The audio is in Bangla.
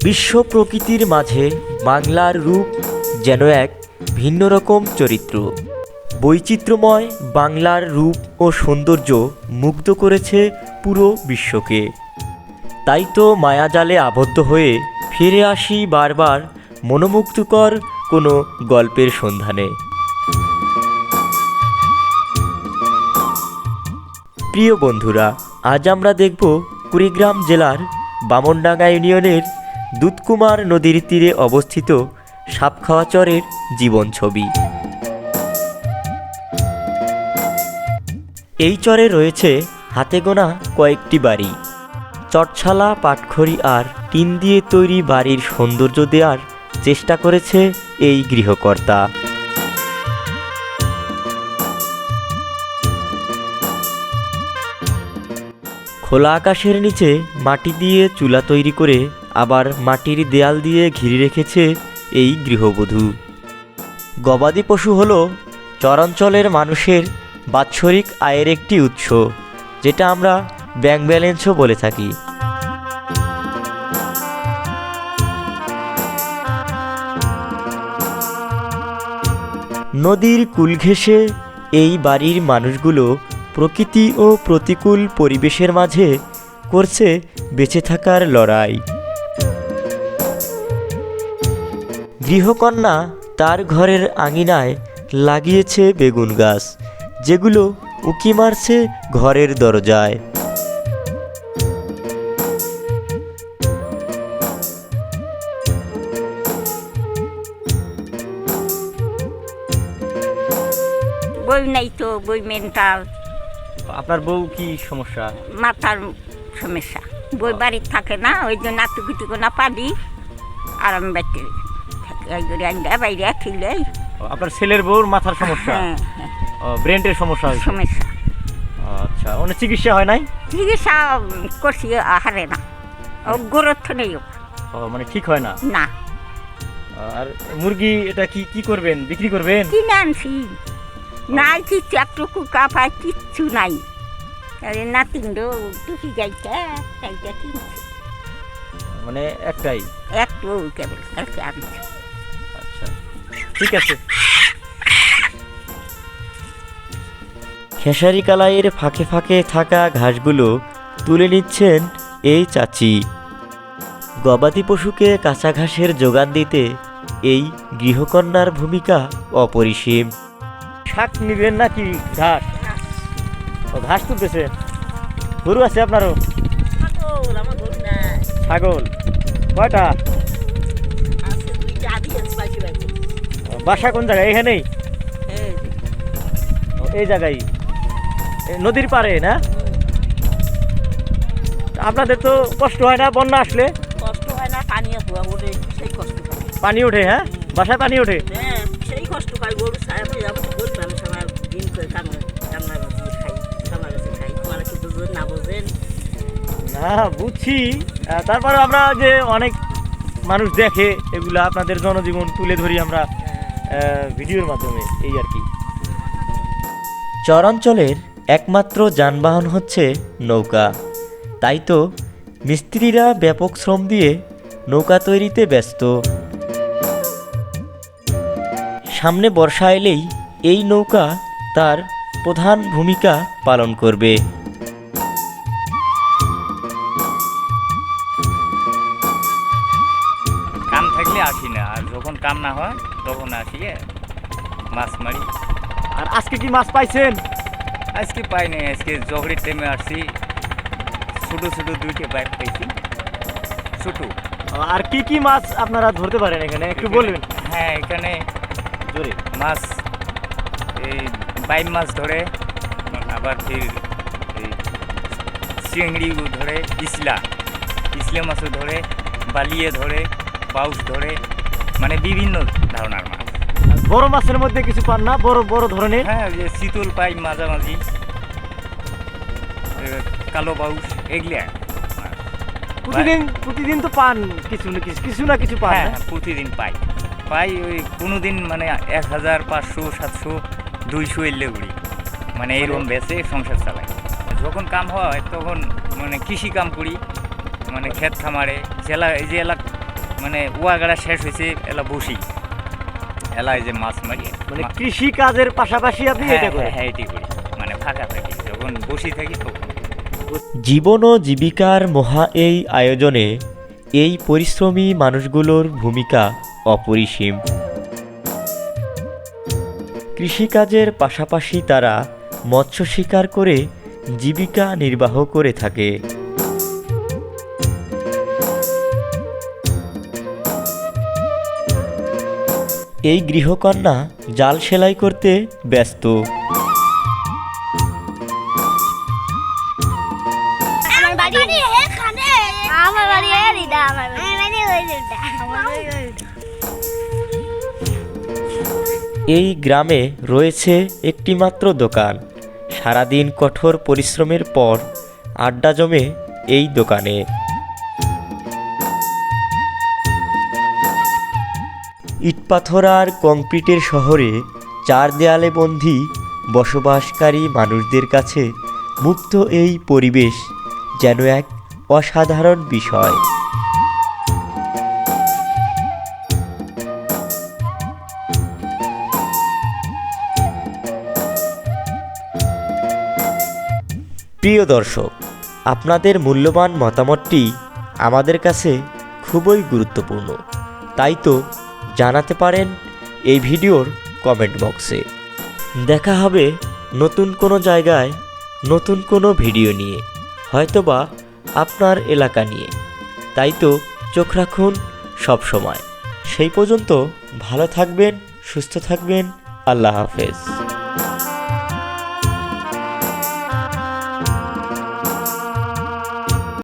বিশ্ব প্রকৃতির মাঝে বাংলার রূপ যেন এক ভিন্ন রকম চরিত্র। বৈচিত্র্যময় বাংলার রূপ ও সৌন্দর্য মুগ্ধ করেছে পুরো বিশ্বকে। তাই তো মায়াজালে আবদ্ধ হয়ে ফিরে আসি বারবার মনোমুগ্ধকর কোনো গল্পের সন্ধানে। প্রিয় বন্ধুরা, আজ আমরা দেখব কুড়িগ্রাম জেলার বামনডাঙ্গা ইউনিয়নের দুধকুমার নদীর তীরে অবস্থিত সাপখাওয়া চরের জীবন ছবি। এই চরে রয়েছে হাতে গোনা কয়েকটি বাড়ি। চটছালা, পাটখড়ি আর টিন দিয়ে তৈরি বাড়ির সৌন্দর্য দেওয়ার চেষ্টা করেছে এই গৃহকর্তা। খোলা আকাশের নিচে মাটি দিয়ে চুলা তৈরি করে আবার মাটির দেয়াল দিয়ে ঘিরে রেখেছে এই গৃহবধূ। গবাদি পশু হল চরাঞ্চলের মানুষের বাৎসরিক আয়ের একটি উৎস, যেটা আমরা ব্যাংক ব্যালেন্সও বলে থাকি। নদীর কূল ঘেঁষে এই বাড়ির মানুষগুলো প্রকৃতি ও প্রতিকূল পরিবেশের মাঝে করছে বেঁচে থাকার লড়াই। গৃহকন্যা তার ঘরের আঙিনায় লাগিয়েছে বেগুন গাছ, যেগুলো উঁকি মারছে ঘরের দরজায়। বই নাই তো, বই মেন্টাল। আপনার বউ কি সমস্যা? মাথার সমস্যা। বই বাড়ির থাকে না, ওই জন্য নাতুকুটিকে না পারি আর আমি বাইতে থাকি। ওই করে আইন বাইরে খেলে। আপনার ছেলের বউর মাথার সমস্যা? হ্যাঁ, ব্রেনের সমস্যা হয়েছে? সমস্যা। আচ্ছা, অনেক চিকিৎসা হয় নাই? চিকিৎসা করছি, হারে না, ও গুরুত্ব নেই। মানে ঠিক হয় না? না। আর মুরগি এটা কি করবেন, বিক্রি করবেন? কিনে আনছি, নাই কিচ্ছু, একটুকু কাপায় কিচ্ছু নাই। নাতিনও টুকি যাইটা তাইটা কিনছি, মানে একটাই? একটু কেবল কালকে আনছি। আচ্ছা, ঠিক আছে। খেসারি কালাইয়ের ফাঁকে ফাঁকে থাকা ঘাসগুলো তুলে নিচ্ছেন এই চাচি। গবাদি পশুকে কাঁচা ঘাসের যোগান দিতে এই গৃহকন্যার ভূমিকা অপরিসীম। শাক নিবেন নাকি ঘাস? ঘাস তুলতেছেন? গরু আছে আপনারও? ছাগল কয়টা? বাসা কোন জায়গায়? এখানেই? এই জায়গায় নদীর পারে না? আপনাদের তো কষ্ট হয় না বন্যা আসলে? কষ্ট হয় না, পানি ওঠে, সেই কষ্ট হয়। পানি ওঠে? হ্যাঁ, বাসায় পানি ওঠে? হ্যাঁ, সেই কষ্ট পাই। গরু ছায়া হয়ে যাবো, গরু মানুষ আমার দিন করে কান্না খাই, কান্না গাছে খাই। তোমার কি বুঝবেন না বোঝেন? না, বুঝছি। তারপরে আমরা যে অনেক মানুষ দেখে এগুলা, আপনাদের জনজীবন তুলে ধরি আমরা ভিডিওর মাধ্যমে, এই আর কি। চরাঞ্চলের একমাত্র যানবাহন হচ্ছে নৌকা। তাই তো মিস্ত্রিরা ব্যাপক শ্রম দিয়ে নৌকা তৈরিতে ব্যস্ত। সামনে বর্ষা এলেই এই নৌকা তার প্রধান ভূমিকা পালন করবে। কাম থাকলে আসি না, আর যখন কাম না হয় তখন আসি মাছ মারি। আর আজকে কি মাছ পাইছেন? আজকে পাই নাই, আজকে জহরির টাইমে আসছি। ছোটো ছোটো দুইটা বাইক পাইছি, ছোটো। আর কি মাছ আপনারা ধরতে পারেন এখানে, একটু বলবেন? হ্যাঁ, এখানে জোরে মাছ, এই বাইম মাছ ধরে, আবার ফির এই চিংড়ি ধরে, ইসলা মাছও ধরে, বালিয়ে ধরে, পাউস ধরে, মানে বিভিন্ন ধরনের মাছ। বড় মাছের মধ্যে কিছু পান না? বড় বড় ধরনের? হ্যাঁ, যে শীতল পাই মাঝামাঝি, কালো বাউস, এগুলা প্রতিদিন তো পান কিছু না কিছু পান? হ্যাঁ, প্রতিদিন পাই। ওই কোনো দিন মানে 1000, 500, 700, 200 এলে উড়ি, মানে এইরকম বেচে সংসার চালাই। যখন কাম হয় তখন মানে কৃষি কাম করি, মানে ক্ষেত খামারে। এই যে মানে ওয়াগাড়া শেষ হয়েছে এলা বসি এলা এই যে মাছ মারি মানে কৃষি কাজের পাশাপাশি আপনি এটা করেন? হ্যাঁ এটি করি, মানে ফাঁকা থাকি যখন বসি থাকি তখন। জীবন ও জীবিকার মহা এই আয়োজনে এই পরিশ্রমী মানুষগুলোর ভূমিকা অপরিসীম। কৃষিকাজের পাশাপাশি তারা মৎস্য শিকার করে জীবিকা নির্বাহ করে থাকে। এই গৃহকন্যা জাল সেলাই করতে ব্যস্ত। আমার বাড়ি এখানে, আমার বাড়ি এদিকে, আমার বাড়ি ওইদিকে, আমার বাড়ি ওইদিকে। এই গ্রামে রয়েছে একটি মাত্র দোকান। সারাদিন কঠোর পরিশ্রমের পর আড্ডা জমে এই দোকানে। ইটপাথর আর কংক্রিটের শহরে চার দেয়ালে বন্দী বসবাসকারী মানুষদের কাছে মুক্ত এই পরিবেশ যেন এক অসাধারণ বিষয়। প্রিয় দর্শক, আপনাদের মূল্যবান মতামতটি আমাদের কাছে খুবই গুরুত্বপূর্ণ। তাই তো জানাতে পারেন এই ভিডিওর কমেন্ট বক্সে। দেখা হবে নতুন কোনো জায়গায় নতুন কোনো ভিডিও নিয়ে, হয়তোবা আপনার এলাকা নিয়ে। তাই তো চোখ রাখুন সব সময়। সেই পর্যন্ত ভালো থাকবেন, সুস্থ থাকবেন। আল্লাহ হাফেজ।